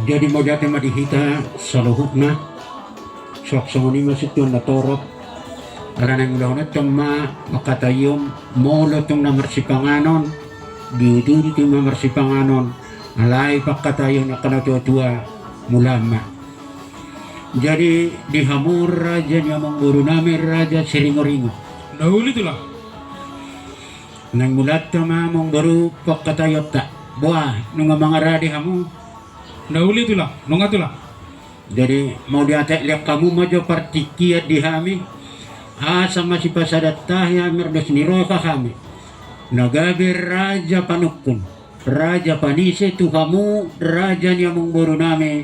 Jadi mo dati madihita sa luhok na. Sok songoni masuk tuan na torop. Ala nang ulaw na tama makatayom molo tong namarsipanganon. Gitu di mamarsipanganon. Alay pakatayon na kanatuwa mulama. Jadi dihamur raja niya mangguru namin raja siringo-ringo. Nahuli itulah. Nang mulat tama mangguru pakatayot ta. Buah nung mga radi hamu. Nahuli itulah. Nunga itulah. Jadi mau diatek lihat kamu majo partikiat di hami. Asa masih pasadat tahya merdas niroka kami. Nagabi raja panukun. Raja panise tu kamu raja niya mangguru nami.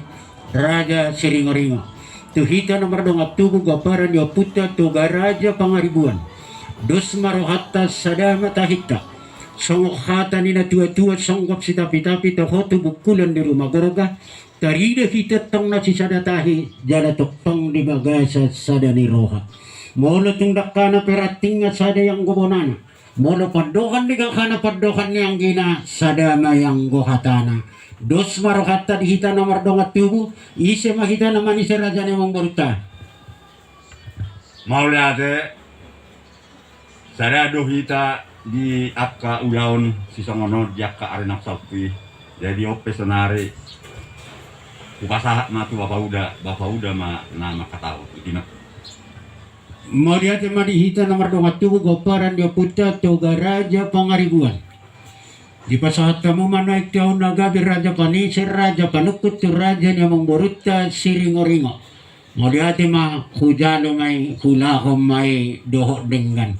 Raja siringo-ringo. Tuhita nomor dong tubuh gaparan ya puta tuga raja pangaribuan. Dos marohatta sadama tahita. Songok hata nina tua-tua songgop si tapi-tapi tohotu bukulan di rumah goroga. Tarida kita tong na si sadatahi jala tokpang di bagasa sadani roha. Molo tung dakana peratinga sada yang gobonana. Molo padokan di kakana padokan yang gina sadama yang gohatana. Dos marohatta dihita nomor dongat tubuh. Ise mahita naman isa raja ni mong boruta. Mauliate sada dohita di akka ulaon si songono di akka arenak sapi jadi ope sonari upasahat ma tu bapak udah ma nama katau itina Mau dia madihita nomor dongat tubuh goparan dia puta toga raja pangaribuan. Di pasahat kamu manaik tahun nagabi raja panisir raja panukut tu raja niya mong boruta siringo-ringo. Mau dia mah hujalo may hulahom may doho dengan.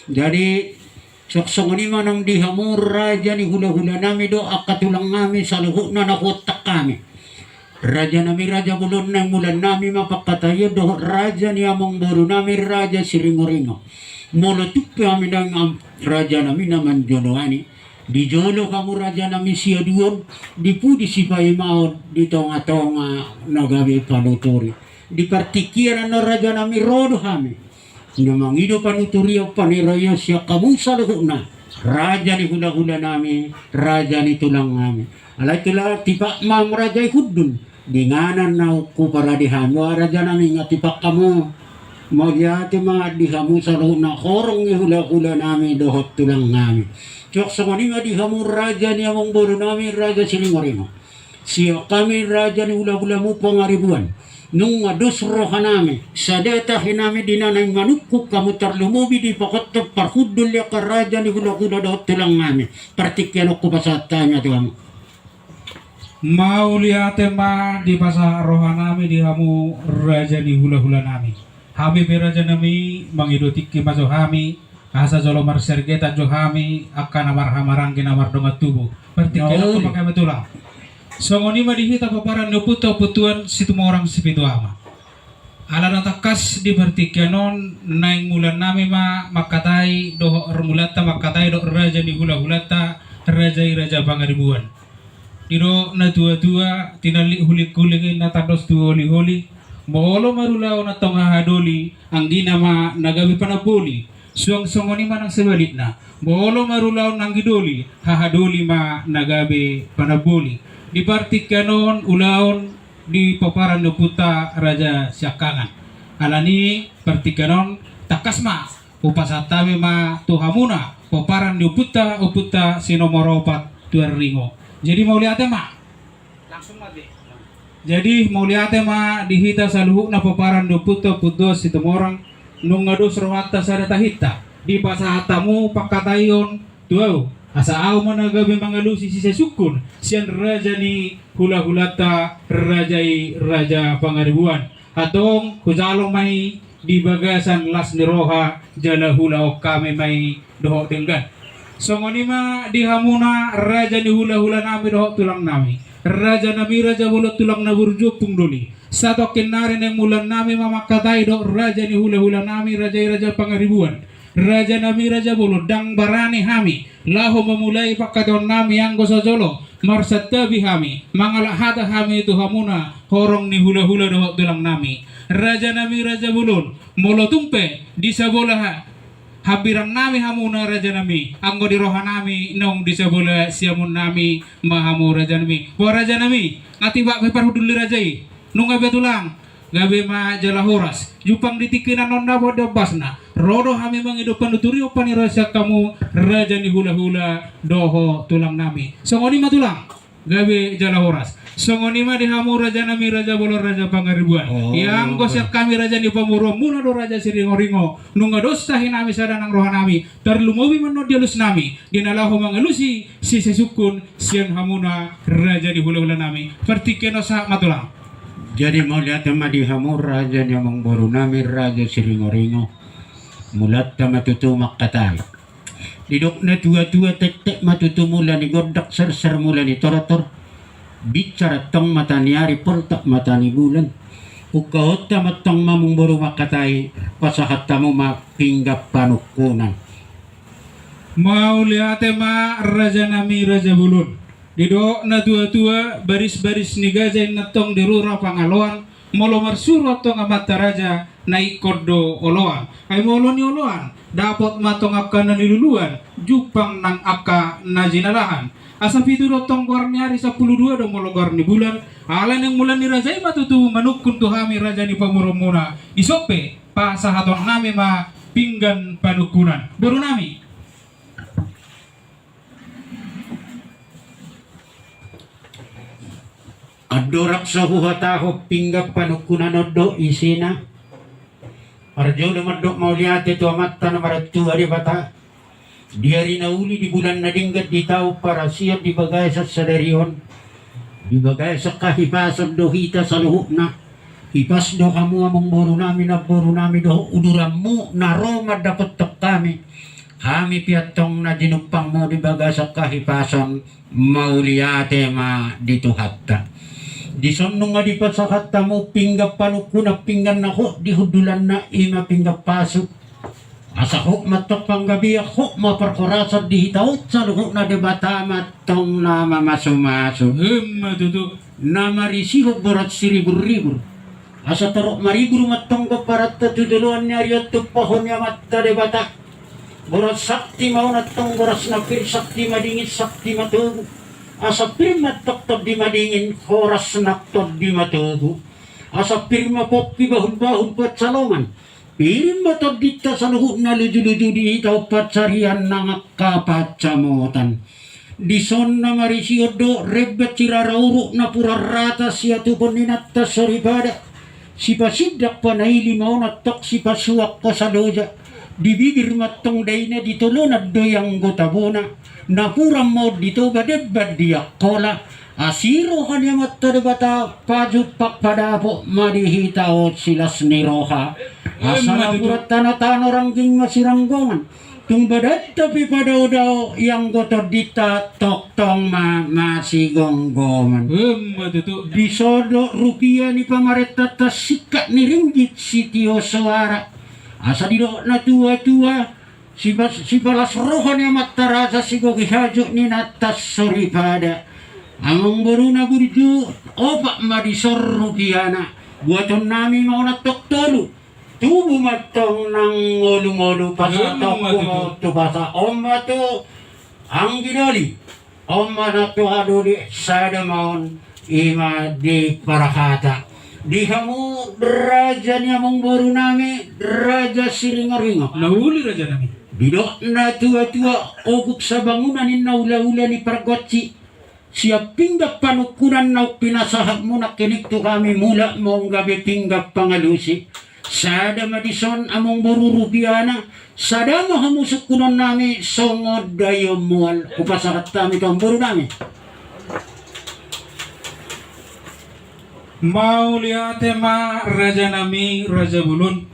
Jadi soksong ni manang dihamur raja ni hula-hula nami do akatulang nami sa luhok na nakotak kami. Raja nami raja bulon ng mulan nami mapakatayo do raja ni among boro nami raja siringo-ringo. Molotuk pa kami ng raja nami naman jonoani. Di jolo kamu raja nami siya duon. Di pudi si paimaod di tonga-tonga nagabi panutori. Di partikiran na raja nami rodo kami. Namangido panuturio panirayo siya kamu sa luhok na. Raja ni hula-hula nami, raja ni tulang nami. Alay tula tipak mam raja hudun. Dinganan na ko para dihamu raja nami nga tipak kamu. Magyati mga dihamu sa luhok na korong ni hula-hula nami dohot tulang nami. Cok sa nga dihamu raja ni among boro nami, raja silingo-ringo. Siya kami raja ni hula-hula mo pangaribuan. Nung dos roha nami, sa data hinami dinanay manukuk kamu terlumubi di pakotog parhudul ya ka raja ni hula-hula daot tulang nami. Partikyan ko pasatanya tuang. Mauliate ma di pasah roha nami di hamu raja ni hula-hula nami. Hami beraja nami mangidotik kimaso hami. Asa jolo marsergeta jo hami akan amar hamarang kinamar dongat tubuh. Partikyan ko pakai betulang. Songoni madihita paparan nuputo putuan situ orang sipitu ama. Ala natakas di vertikyanon naing mulan nami ma makatai doh remulata makatai doh raja ni hula-hulata raja pangaribuan. Diro na tua-tua tinali hulik-hulik na tados tu holi-holi. Molo marulao na tonga hadoli ang ginama nagabi panaboli. Suang songoni manang sebalit na. Molo marulao nang gidoli hahadoli ma nagabi panaboli. Di partikanon ulaon di paparan nuputa raja siakangan. Alani partikanon takasma upasatami ma tuhamuna paparan nuputa uputa sinomoropat tuaringo. Jadi mau lihat ma langsung mati. Jadi mau lihat ma dihita sa luhuk na paparan nuputa putos situmorang nung ngados rohata sa datahita di pasahatamu pakatayon tuau. Asa au managabi mangalusi si sesukun sian raja ni hula-hulata raja pangaribuan atong kujalong may di bagasan las ni roha jala hula o kami may doho tenggan. So ngonima di hamuna raja ni hula-hula nami doho tulang nami. Raja nami raja bulot tulang na burjo pungdoli. Sato kinarin yang mulan nami mamakatay do raja ni hula-hula nami raja pangaribuan. Raja nami raja bulu dang barani hami laho memulai pakaton nami yang gosojolo marsatabi hami mangalahata hami itu hamuna horong ni hula-hula dohok tulang nami raja nami raja bulun molo tumpe di sabolaha habiran nami hamuna raja nami anggo di roha nami nong di sebelah siamun nami mahamu raja nami raja nami ngati bak pepar huduli rajai nung gabe tulang gabe ma jala horas jupang ditikinan nonda bodo basna rodo hami mangidupan nuturi opani rasa kamu raja ni hula-hula doho tulang nami songoni ma tulang gabe jala horas songoni ma dihamu raja nami raja bolor raja pangaribuan yang gosek kami raja ni pamuro muna do raja siringo-ringo nunga dosa hinami sadanang roha nami terlumobi menod dialus nami dinalahu mangalusi si sesukun sian hamuna raja di hula-hula nami pertikeno sa matulang. Jadi mau lihat sama dihamu raja ni among boru nami raja siringo-ringo mulat ta matutu makatay didok na tua-tua tek-tek matutu mula ni godak ser-ser mula ni torator bicara tong mata ni ari portak mata ni bulan ukahot ta matong mamong boru makatay pasahat tamu mapinggap panukunan. Mau lihat ma raja nami raja bulun didok na tua-tua baris-baris ni gajay natong dirura pangaloan molomar surat tong amata raja naik kodo oloan ay molon ni oloan dapat matong akka na niluluan jupang nang akka na jinalahan asa pituro tong gorni hari 12 do mologor ni bulan alan yang mulan ni raja matutu manukun tuhami raja ni pamurumuna isope pa sahaton nami ma pinggan panukunan baru nami. Adorak sa huhataho pinggap panukunan odo isina arjo lumadok mau lihat itu amat tanah maratu hari bata di hari nauli di bulan nadinggat di tao para siap di bagay sa sadarion di bagay sa kahipasan do hita sa luhuk na hipas do kamu among boru nami na boru nami do uduramu na roma dapat tok kami piatong na dinupang mo di bagay sa kahipasan mauliyate ma dituhatta di sonong nga di pasakat mo pinggap panukuna pinggan na ho di hudulan na ima pinggap pasok asa ho matok panggabi ako maparkorasad di hitaot sa luho na debata matong na mamasumaso Matutu na marisiho borat siribur-ribur asa tarok maribur matong kaparat tutuluan niya riyot tupahon niya matta debata borat sakti mau natong boras na pir sakti madingit sakti matugo asa pirma toktok di madingin horas naktod di matugo asa pirma popi bahun-bahun pat salongan pirim matod dita sa luhut na luju-luju di itaw patsarian na kapacamotan di son na marisiodo rebet sirarauro na purarata siya tupon ninatta soribada si pasidak panaili mau natok si pasuak ko sa doja di bibir matong day na ditulo na doyang gotabona napuram mo dito badebad dia kola asiro kanya matadabata pajut pakpadapo madihita o silas ni roha asala purat tanah-tanah rangging masiranggongan tung badat tapi padaw-daw yang goto dita toktong masigonggongan Matutu bisodo rupiah ni pamareta tas sikat ni ringgit si Tio Suara asa dido na tua-tua si balas rohan yang matarasa si gogihajo ni natas soripade among baru na buridu opak madisor rupiana buaton nami mau natok tolu tubuh matong nang ngolu-ngolu pasatok kumo tu basa omma tu ang ginali omma na tu aduli sadamon ima di parakata di kamu raja ni among baru nami raja siringo-ringo nahuli raja nami bidok na tua-tua oguk sa bangunan ni naula-ula ni Pargotsi siya pinggap panukunan na pinasahag mo na kinikto kami mula mong gabi pinggap pangalusi sada madison among bururupiana sada mahamusok kunan nami songod dayo mual upasakat kami itong buru nami. mau lihat ma raja nami raja bulun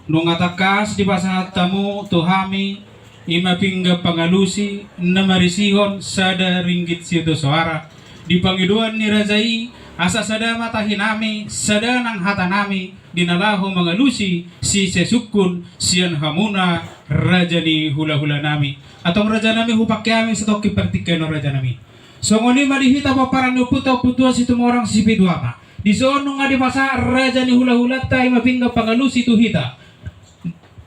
nung atakas di pasahat tamu tuhami ima pingga pangalusi na marisihon sada ringgit siyo suara di pangiduan ni rajai asa sada matahin nami sada nang hata nami dinalaho mangalusi si sesukun sian hamuna raja ni hula-hula nami atong raja nami hupak kami sa toki pertikeno raja nami so ngoni malihita paparan uputa-uputua si tumorang si pidwama di sono nga di pasar raja ni hula-hula tayo mapingga pangalusi tuhita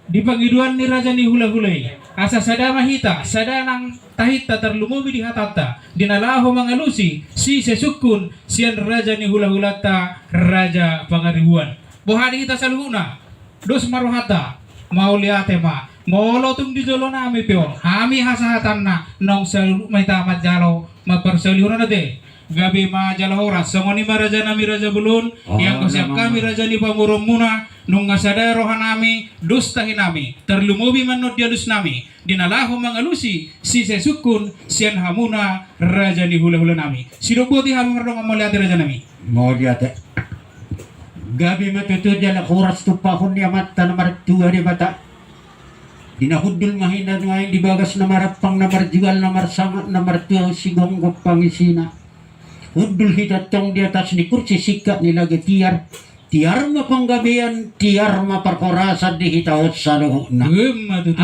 di pangiduan ni raja ni hula-hulay asa sada mahita sada nang tahita terlumubi di hatata dinalaho mangalusi si sesukun sian raja ni hula-hulata raja pangaribuan bohani kita saluhuna dos maruhata mauliate ma molo tung di jolo nami peon hami hasahatan na nong salu may tamat jalo maparsalihunan na de gabi ma jalahora sangoni maraja nami raja bulun yang kasiap kami raja ni pamurom muna nung ngasada rohan nami dustahin nami terlumubi manot dialus nami dinalaho mangalusi si sesukun sian hamuna raja ni hula-hula nami sidoboti hami mardong amaliati raja nami mau lihat gabi matutu jala kuras tupahun ni amata nomor 2 di bata dinahudul mahina ngayon di bagas na marapang na marjual na marsangat na martuaw sigong pangisina hudul hitatong di atas ni kursi sikat nila tiar mapanggabian tiar maparkorasa di hitawot sa luho na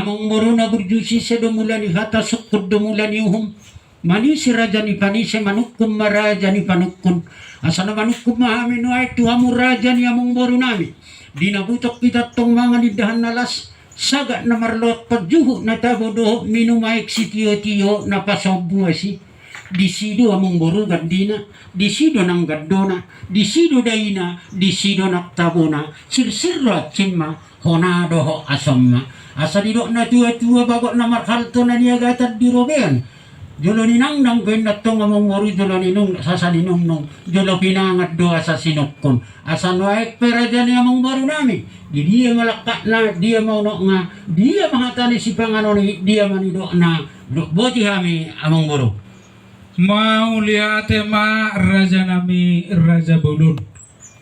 among moruna burjusi sa dumulan ni hata sukod dumulan ni uhum mani si raja ni panise manukum maraja ni panukum asa na manukum mahamin ay tuhamu raja ni among morunami dinabutok kita tong mga nidahan nalas saga na marlot pagjuho na tabodo minumaik si tiyo-tiyo na pasobuasi disido among borugan dina disido nang gadona disido daina disido naktabona sirsirra cimma honado ho asamma asa didok na tua-tua bagok na marhalto na niagatad di robean jolo ninang nang benatong among moru jolo ninong sasaninong nong jolo pinangat doa sa sinukon asa noek peraja ni among baru nami di dia malakak na dia mau nok nga dia mahatani si panganoni dia manidok na boti hami among baru mau liate ma raja nami raja bulun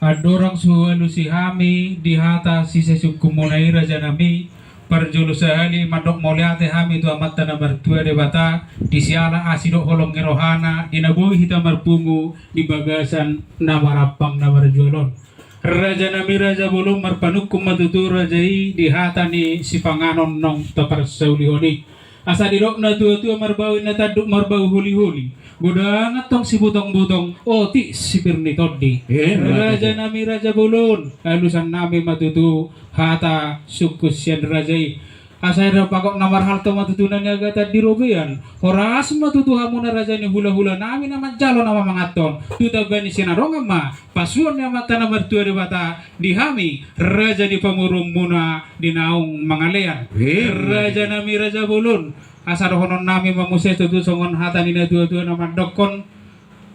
adorang suhalu si hami di hata si sesukumunai raja nami perjulu sehali mandok mau liate hami tu amat tanah bertua de bata di siala asido holong ngerohana di naboi hita marpungu di bagasan namarapang namarjolon raja nami raja bulun marpanukum matutu rajai di hata ni si panganon nong topar saulihoni asa didok na tua-tua marbau na taduk marbau huli-huli godangat tong si butong-butong oti si pirni todi raja nami raja bulun alusan nami matutu hata sukus sian rajai asa ira pakok namar halto matutunan niya gata di robean horas matutu hamuna raja ni hula-hula nami naman jalo nama mangaton tutabani sinarong ama pasuan niya mata namar tua di bata di hami raja di pamurong muna di naong mangalean raja nami raja bulun asa rohonon nami mamuse tutu songon hata nina dua-dua nama dokon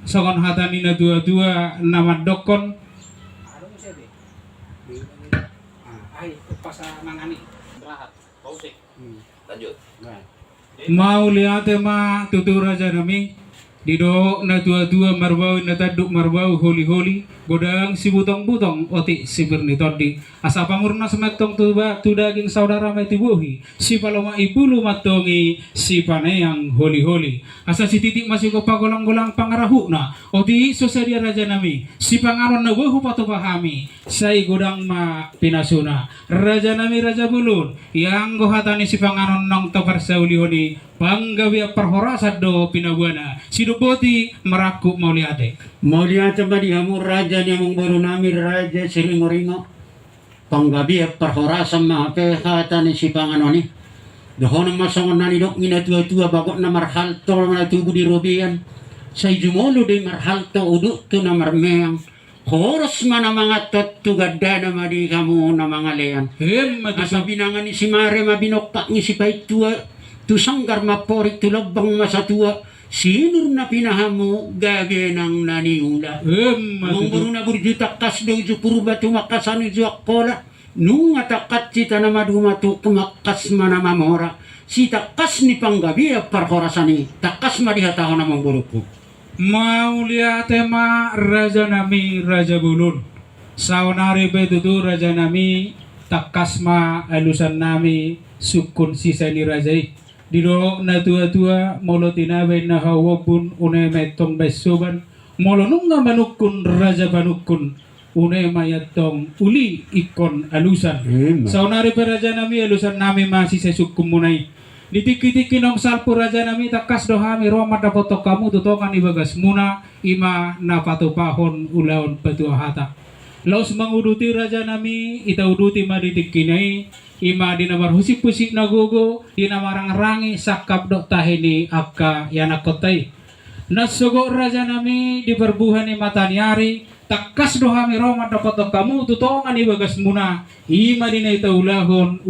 songon hata nina dua-dua nama dokon mau lihat ma tutu raja nami dido na dua-dua marbau na taduk marbau holi-holi godang si butong-butong oti si birni todi asa pamurna semetong tu daging saudara mai tibuhi si paloma ipulu matongi si paneyang holi-holi asa si titik masih ko pagolang-golang pangarahuna oti sosadia raja nami si pangaron na wehu patupahami sai godang ma pinasuna raja nami raja bulun yang gohatani si pangaron nong topar saulihoni panggawi perhorasat do pinabuana sidoboti meraku mau liate madi hamu raja ni among baru nami raja siringo-ringo panggabi perhorasam ma pehata ni si panganoni dohon masongon nani dok ngina tua-tua bagok na marhalto na tugu di robian say jumolo de marhalto uduk tu na marmeang horos mana mangatot tu gadda na madi kamu na mangalean asa binangan ni si mare mabinokpak ni si paitua tu sanggar maporik tu labang masatua sinur na pinahamu gabi ng naniula mong buru na burjutak kas do ju puruba tumakasan ju akpola nung atakat cita na madumatu kumakas manamamora si takas ni panggabi parkorasani takas madihataho na mong buruku mau lihat ma raja nami raja bulun saunari betutu raja nami takas ma alusan nami sukun sisa ni rajai dido na tua-tua molo tinabe na hawabun une metong besoban molo nunga manukun raja panukun une mayatong uli ikon alusan saunari raja nami alusan nami masih sesukum munai ditiki-tiki nong salpu raja nami takas dohami roma dapoto kamu tutongan ibagas muna ima na patupahon ulaon patua hata laos manguduti raja nami ita uduti maditikinai ima dina marhusik-pusik nagogo dina marang-rangi sakap dok tahini akka yana kotai nasogo raja nami diperbuhani mataniari takas dohami Roma dapat kamu tutongan ibagas muna ima dina ita ulahon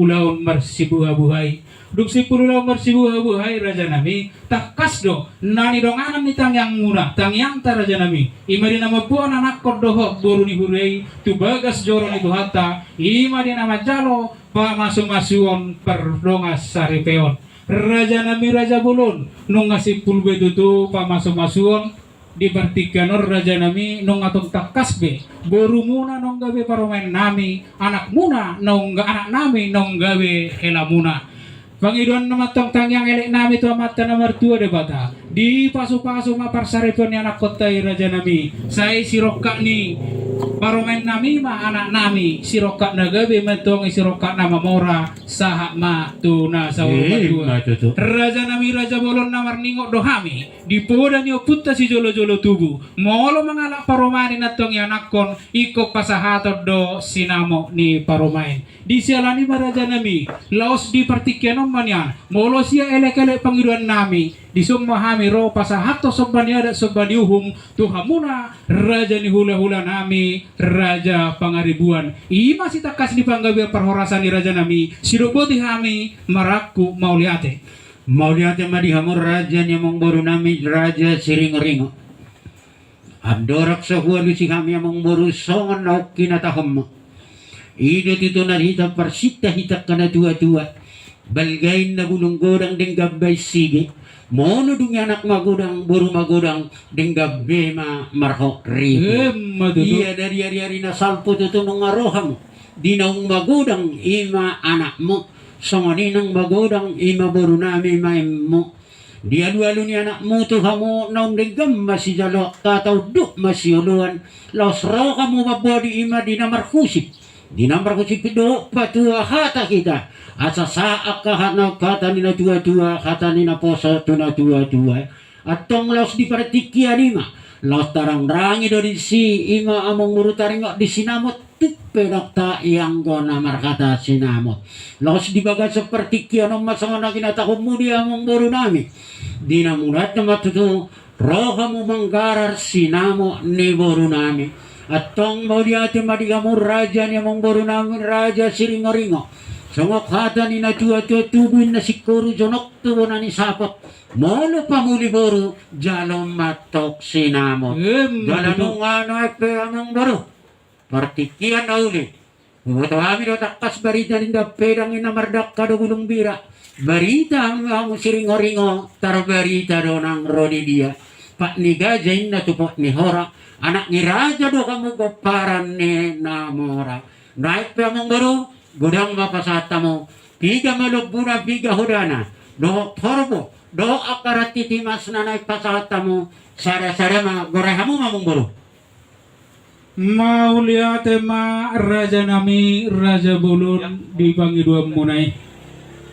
marsibuha-buhay duk sipululah marsibuha-buhay raja nami takas do nani donganan ni tangyang muna tangyang ta raja nami ima dina mabuan anak kordoho buru ni hurei tu bagas joron itu hata ima dina majalo pa masung-masuon perdongas saripeon raja nami raja bulun nung ngasih pulbe tutu pa masung-masuon di Bartikanor raja nami nung atong takas be boru muna nung gawe paromen nami anak muna nung anak nami nung gawe hela muna Pangiduan nama tong tangyang elek nami tu amat nomor 2 debata di pasu-pasu mapar saripon anak kota raja nami saya sirokak ni paromen nami ma anak nami sirokak nagabe mentong sirokak nama mora sahak ma tuna sawur raja nami raja bolon namar ningok dohami di poda ni oputta si jolo-jolo tubu molo mangalak paromani natong yanakon iko pasahato do sinamo ni paromain di sialani raja nami laos di partikiano manyan molo sia elek-elek pangiduan nami di summa hami ro pasahato sobani ada sobani uhum tuhamuna raja ni hula-hula nami raja pangaribuan ima si takas di panggawe perhorasan ni raja nami sidoboti hami maraku mauliate madihamur raja ni mongboru nami raja siring-ringo abdorak sahuan si kami among boru songan nauk kinatahom ide tito na hita persita hita kana tua-tua balgain na gulung godang ding gabay sige mono dung anak magudang buru magudang ding gabay marho ribo iya dari hari-hari na salpo tuto nung aroham di naung magudang ima anak mo songoninang magudang ima buru nami maimmo di alu-alu ni anak mo to hamo naung ding gam masijalo tataw duk masiuluan laos raw kamu mabodi ima di namarkusip di nomor kusipido patua hata kita asa saak kahana kata nina tua-tua kata nina poso tuna tua-tua atong laos di partikia lima laos tarang rangi do di si ima among murutaring di sinamot tupedak ta yang gona markata sinamot laos di baga seperti kiano masama na kinatakom mo di among buru nami di namulat na matuto roha mo manggarar sinamo ni buru nami atong mauliati madigamu raja ni mongboru namin raja siringo-ringo songok hata ni na tua-tua tubuin na sikuru jonok tubo na ni sapot molo pamuli boru jalong matok sinamot jalanong ano epe among boru partikian na uli buto kami do takas barita ninda pedang inamardak kado gulung bira barita ang siringo-ringo tar barita do ng rodi dia pak ni gajain na tupok ni hora anak ni raja do kamu goparan ni namora naik pe among baru gudang mapasata mo piga malugbuna piga hudana do torbo do akarat titimas na naik pasata mo sara-sara ma gorehamu mamong baru mauliate ma raja nami raja bulun di pangiduam munai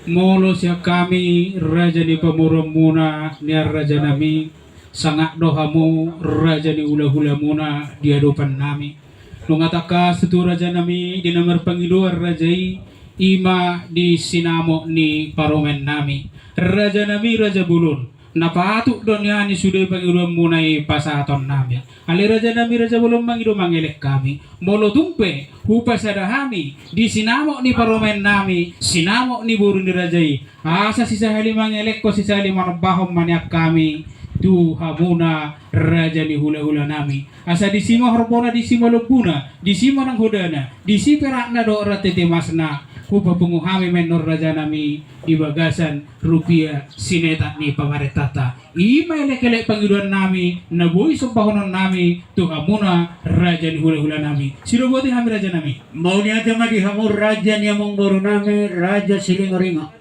molo siya kami raja ni pamuram muna ni raja nami sangat dohamu raja ni hula-hula muna di hadapan nami nungataka setu raja nami di nomor pangiluar rajai ima di sinamo ni paromen nami raja nami raja bulun napatuk donya ni sudah pangiluar munai pasaton nami ali raja nami raja bulun mangidu mangelek kami molo tumpe hupa sadahami di sinamo ni paromen nami sinamo ni buru ni rajai asa sisa hali mangelek ko sisa hali manabahom maniak kami tu hamuna raja ni hula-hula nami asa di sima horbona di sima lubuna di sima nang hodana di si perakna do ratete masna kupa penguhami menor raja nami di bagasan rupiah sinetat ni pamaretata ima elek-elek panggiduan nami nabui sumpahonon nami tu hamuna raja ni hula-hula nami siroboti hami raja nami mau niata madi hamur raja ni among boru nami raja siringo-ringo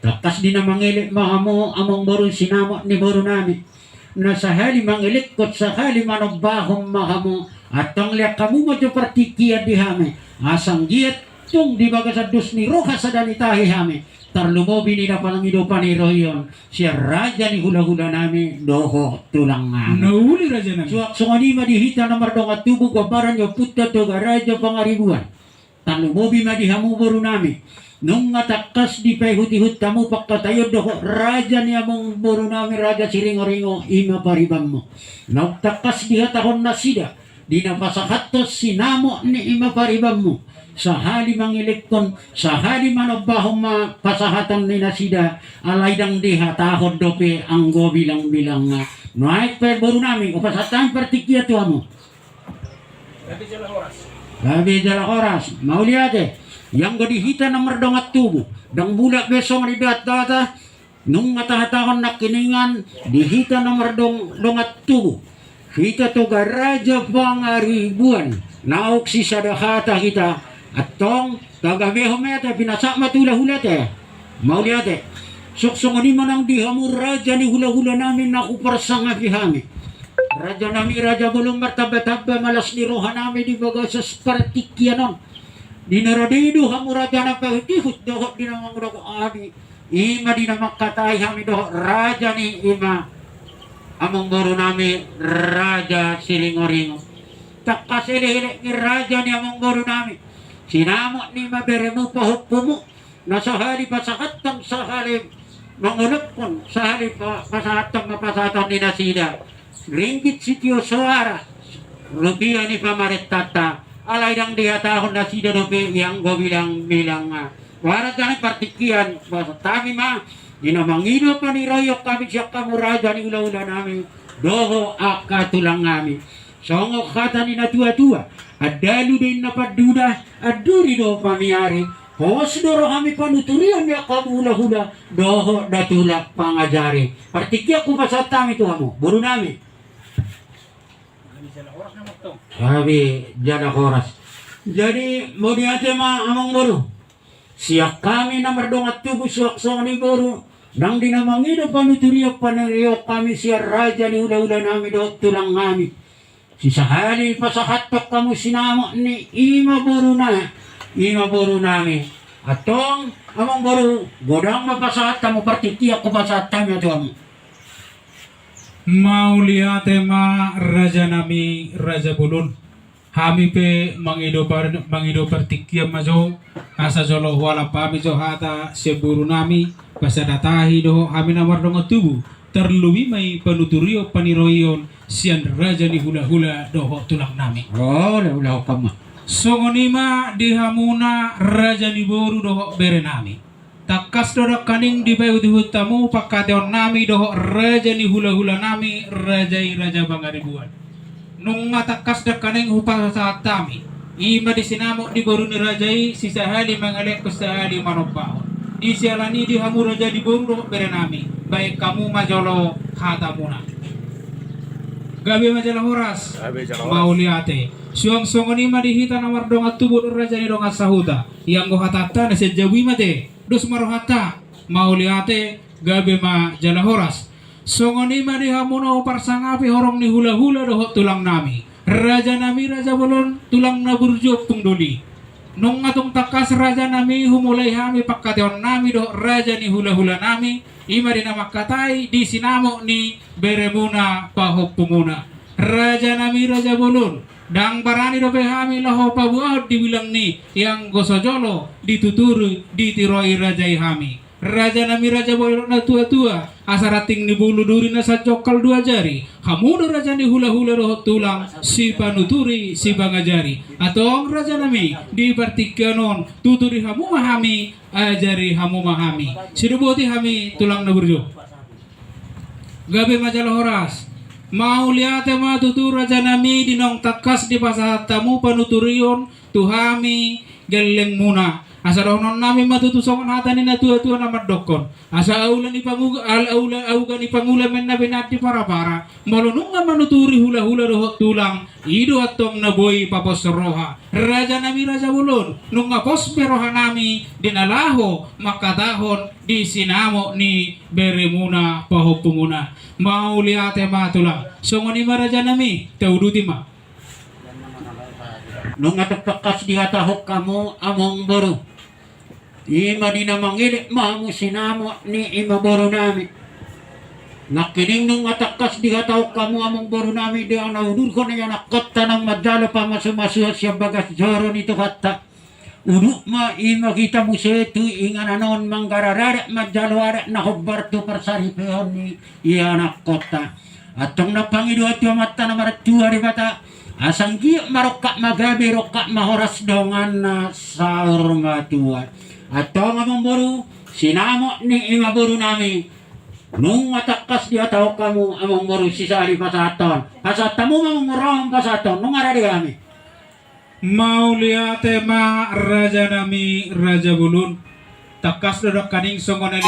takas di na mangilit mahamo among boru sinamo ni boru nami na sahali mangilit kot sahali manobahong mahamo atong liak kamu mo jo partikia di hame asang giat tung di bagasadus ni roha sa danitahi hame tarlumobi ni na palangidopan ni royon siya raja ni hula-hula nami doho tulang nga nauli raja nami suak sungani madihita na mardong at tubog wabaran yo putta toga raja pangaribuan talumobi madihamu boru nami nung ngatakas di pehut-ihut tamu pakatayod doho raja ni among boru nami raja siringo-ringo ima paribam mo nautakas di hatahon na sida di napasahatos sinamo ni ima paribam mo sahali mangilekton sahali manobahong pasahatan ni nasida alaydang diha tahod dope ang go bilang-bilang naik per boru nami upasatan pertikya tu amo Gabi jala oras mauliate yang gadihita na merdongat tubo dang bulak besong ni data nung matahatahon na kiningan dihita na merdongat tubo kita to garaja pangaribuan naok si sadahata kita atong tagabeho meta pinasak matula-hulate mauliate suksong ni manang dihamur raja ni hula-hula namin na kuparsanga pihami raja nami raja bulong martaba-taba malas ni roha nami di baga sa spartikyanon dinaradido hamu raja na pahutihut dohot di namang roko abi ima di namang katay hami dohot raja ni ima among boro nami raja silingoringo takasili ni raja ni among boro nami sinamot ni maberemu pahukpumu na sahali pasakatang sahali mangulupon sahali pasakatang mapasatan ni nasida ringgit sitio suara rupiah ni pamaretata alaydang dia tahun nasida dope yang go bilang warat jangan partikian bahasa kami mah dinamangido pa ni royok kami siya kamuraja ni ula-ula nami doho aka tulang nami songok kata ni natua-tua adalu din napaduda aduri do pamiari hos doro kami panuturian ya kamu hula-hula doho datulak pangajari partikia kupasata itu kamu buru nami Sabi jana koras. Jadi mau diate ma amang boru. Siak kami na merdongat tubuh suak ni boru. Nang dinamangido panuturiok panariok kami siya raja ni ula-ula nami do tulang nami. Sisahali pasahatok kamu sinamo ni ima boru nami. Atong amang boru godang mapasahat kamu partitiak ko pasahat kami atong. Mauliate ma raja nami raja bulun hami pe mangido pertikiam majo asa jolo wala pami jo hata seburu nami pasadatahi do hami namar dongo tubu terluwi mai penuturio paniroion sian raja ni hula-hula doho tulang nami Oh ulah kamu songonima dihamuna raja ni boru doho bere nami takas dorak kaning di bayu di hutamu pakateon nami doho raja ni hula-hula nami raja bangaribuan nung takas dak kaning hupa saat tami ima di sinamok di boru ni rajai sisahali mangalek kusahali manopao di sialani di hamu raja di boru doho bere nami baik kamu majolo hatamuna gabe majalah horas mauliate suang songonima dihita namar dongat tubur raja ni dongat sahuda yang go hatata na sejawi mate dus marohata mauliate gabe ma jalahoras songonima di hamuno parsangapi horong ni hula-hula dohot tulang nami raja bolon tulang na burjok tungdoli nung atong takas raja nami humulay hami pagkateon nami doh raja ni hula-hula nami ima di namakatay di sinamo ni beremuna pahok pumuna raja nami raja bolon dang barani do hami laho pabuad dibilang ni yang gosojolo dituturu ditiroi rajai hami raja nami raja bolon na tua-tua asarating ni bulu duri na sa cokal dua jari hamudo raja ni hula-hula roh tulang si panuturi si bangajari atong raja nami di partikanon tuturi hamu mahami ajari hamu mahami sinubuti hami tulang na burjo gabe majalah horas mauliate ma tutur raja nami dinong takas di pasahat tamu panuturion tuhami geleng muna asa rohnon nami matutusongan hatani na tua-tua na madokon asa aulan ni auga ni pangula men na binati para malunong nga manuturi hula-hula rohot tulang ido atong naboy papos roha raja nami raja bulon nung apos beroha nami dinalaho makatahon di sinamo ni beremuna pahopumuna mauliate matulang songoni raja nami teuduti ma nung atapakas di hatahok kamu among boru ima di namangilit mamu sinamo ni ima boru nami nakining nung atakas di hatahok kamu among boru nami di ang naudur ko na yan nakata ng madalo pa masumasuhat siya bagas joro nito kata Uduk ma ima kita musetu ingan anon manggararada majalwada na hobbartu persaripehon ni anak kota. Atong napangidu atu mata na maratua di bata. Asang giyak marokak magabi rokak mahoras dongan na saur matua. Atong among boru sinamok ni ima boru nami. Nung matakas dia tahu kamu among boru sisari pasaton. Pasatamu mamong rom pasaton nung ada di kami. Mau lihat tema raja nami raja bulun takas dodak kaning songonele